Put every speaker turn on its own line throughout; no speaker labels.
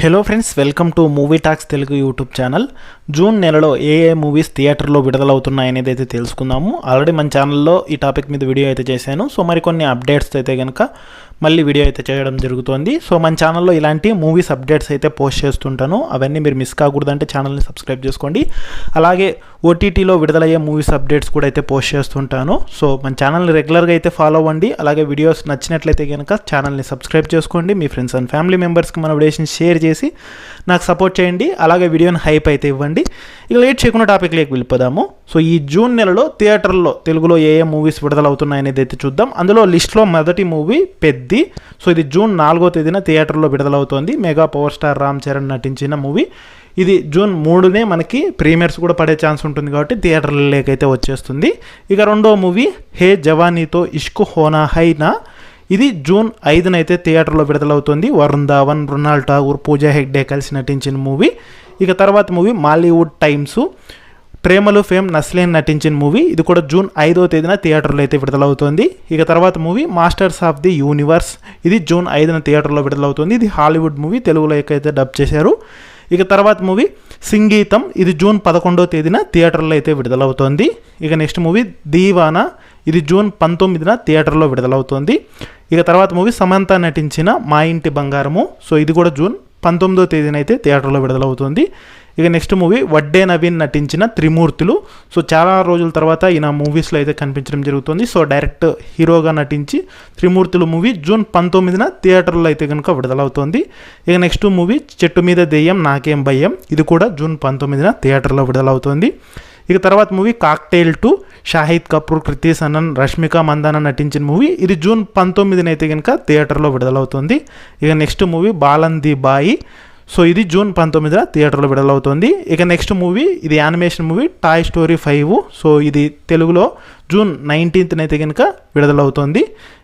Hello friends, welcome to movie talks Telugu YouTube channel. June నెలలో ఏ movies థియేటర్లో విడుదలవుతున్నాయి అనేది అయితే తెలుసుకుందాము. ఆల్రెడీ మన ఛానల్లో ఈ టాపిక్ మీద వీడియో అయితే చేశాను. సో మరికొన్ని అప్డేట్స్ అయితే కనుక మళ్ళీ వీడియో అయితే చేయడం జరుగుతుంది. సో మన ఛానల్లో ఇలాంటి మూవీస్ అప్డేట్స్ అయితే పోస్ట్ చేస్తుంటాను. అవన్నీ మీరు మిస్ కాకూడదంటే ఛానల్ని సబ్స్క్రైబ్ చేసుకోండి. అలాగే ఓటీటీలో విడుదలయ్యే మూవీస్ అప్డేట్స్ కూడా అయితే పోస్ట్ చేస్తుంటాను. సో మన ఛానల్ని రెగ్యులర్గా అయితే ఫాలో అవ్వండి. అలాగే వీడియోస్ నచ్చినట్లయితే కనుక ఛానల్ని సబ్స్క్రైబ్ చేసుకోండి. మీ ఫ్రెండ్స్ అండ్ ఫ్యామిలీ మెంబర్స్కి మన వీడియోస్ని షేర్ చేసి నాకు సపోర్ట్ చేయండి. అలాగే వీడియోని హైప్ అయితే ఇవ్వండి. ఇక లేట్ చేయకుండా టాపిక్లోకి వెళ్ళిపోదాము. సో ఈ జూన్ నెలలో థియేటర్లో తెలుగులో ఏ మూవీస్ విడుదలవుతున్నాయి అనేది అయితే చూద్దాం. అందులో లిస్ట్లో మొదటి మూవీ పెద్ది. సో ఇది జూన్ 4వ తేదీన థియేటర్లో విడుదలవుతోంది. Mega power star Ram Charan నటించిన మూవీ. ఇది జూన్ 3నే మనకి ప్రీమియర్స్ కూడా పడే ఛాన్స్ ఉంటుంది కాబట్టి థియేటర్లకైతే వచ్చేస్తుంది. ఇక రెండో మూవీ హే జవానీతో ఇష్క్ హోనా హైనా. ఇది జూన్ 5న అయితే థియేటర్లో విడుదలవుతుంది. వరుణ్ ధావన్, మృణాల్ ఠాగూర్, పూజా హెగ్డే కలిసి నటించిన మూవీ. ఇక తర్వాత మూవీ మాలీవుడ్ టైమ్స్, ప్రేమలు ఫేమ్ నస్లీన్ నటించిన మూవీ. ఇది కూడా జూన్ 5వ తేదీన థియేటర్లో అయితే విడుదలవుతుంది. ఇక తర్వాత movie masters of the universe. ఇది జూన్ 5న థియేటర్లో విడుదలవుతుంది. ఇది హాలీవుడ్ మూవీ, తెలుగులో అయితే డబ్ చేశారు. ఇక తర్వాత మూవీ సంగీతం. ఇది జూన్ 11వ తేదీన థియేటర్లో అయితే విడుదలవుతుంది. ఇక నెక్స్ట్ మూవీ దీవానా. ఇది జూన్ 19న థియేటర్లో విడుదలవుతుంది. ఇక తర్వాత మూవీ సమంత నటించిన మా ఇంటి బంగారము. సో ఇది కూడా జూన్ 19వ తేదీన అయితే థియేటర్లో విడుదలవుతుంది. ఇక నెక్స్ట్ మూవీ వడ్డే నవీన్ నటించిన త్రిమూర్తులు. సో చాలా రోజుల తర్వాత ఈయన మూవీస్లో అయితే కనిపించడం జరుగుతుంది. సో డైరెక్ట్ హీరోగా నటించి త్రిమూర్తులు మూవీ జూన్ 19న థియేటర్లో అయితే కనుక విడుదలవుతుంది. ఇక నెక్స్ట్ మూవీ చెట్టు మీద దెయ్యం నాకేం భయం. ఇది కూడా జూన్ 19న థియేటర్లో విడుదలవుతుంది. ఇక తర్వాత మూవీ కాక్టైల్ 2, షాహిద్ కపూర్, కృతి సనన్, రష్మిక మందాన నటించిన మూవీ. ఇది జూన్ 19న అయితే కనుక థియేటర్లో విడుదలవుతుంది. ఇక నెక్స్ట్ మూవీ బాలంది బాయి. సో ఇది జూన్ 19న థియేటర్లో విడుదలవుతుంది. ఇక నెక్స్ట్ మూవీ ఇది animation movie toy story 5. So ఇది తెలుగులో జూన్ 19న అయితే కనుక విడుదలవుతుంది.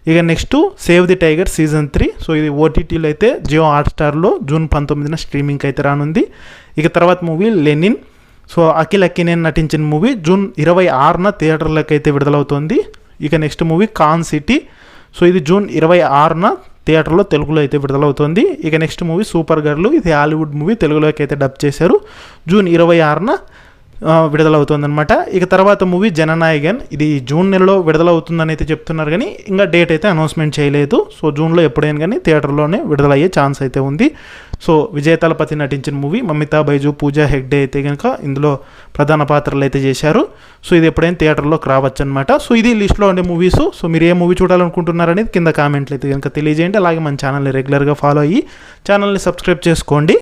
ఇక next save the tiger season 3. So ఇది ఓటీటీలో అయితే జియో హాట్స్టార్లో జూన్ 19న స్ట్రీమింగ్కి అయితే రానుంది. ఇక తర్వాత movie Lenin. So Akhil Akkineni నటించిన మూవీ జూన్ 26న థియేటర్లకు అయితే విడుదలవుతుంది. ఇక next movie con city. So ఇది జూన్ 26న థియేటర్లో తెలుగులో అయితే విడుదలవుతుంది. ఇక నెక్స్ట్ మూవీ సూపర్ గర్ల్. ఇది హాలీవుడ్ మూవీ, తెలుగులోకి అయితే డబ్ చేశారు. జూన్ 26న విడుదలవుతుంది అనమాట. ఇక తర్వాత మూవీ జననాయకన్. ఇది జూన్ నెలలో విడుదలవుతుందని అయితే చెప్తున్నారు కానీ ఇంకా డేట్ అయితే అనౌన్స్మెంట్ చేయలేదు. సో జూన్లో ఎప్పుడైనా కానీ థియేటర్లోనే విడుదలయ్యే ఛాన్స్ అయితే ఉంది. సో విజయ్ తలపతి నటించిన మూవీ, మమితా బైజు, పూజా హెగ్డే అయితే కనుక ఇందులో ప్రధాన పాత్రలు అయితే చేశారు. సో ఇది ఎప్పుడైనా థియేటర్లోకి రావచ్చు అనమాట. సో ఇది లిస్ట్లో ఉండే మూవీస్. సో మీరు ఏ మూవీ చూడాలనుకుంటున్నారనేది కింద కామెంట్లు అయితే కనుక తెలియజేయండి. అలాగే మన ఛానల్ని రెగ్యులర్గా ఫాలో అయ్యి ఛానల్ని సబ్స్క్రైబ్ చేసుకోండి.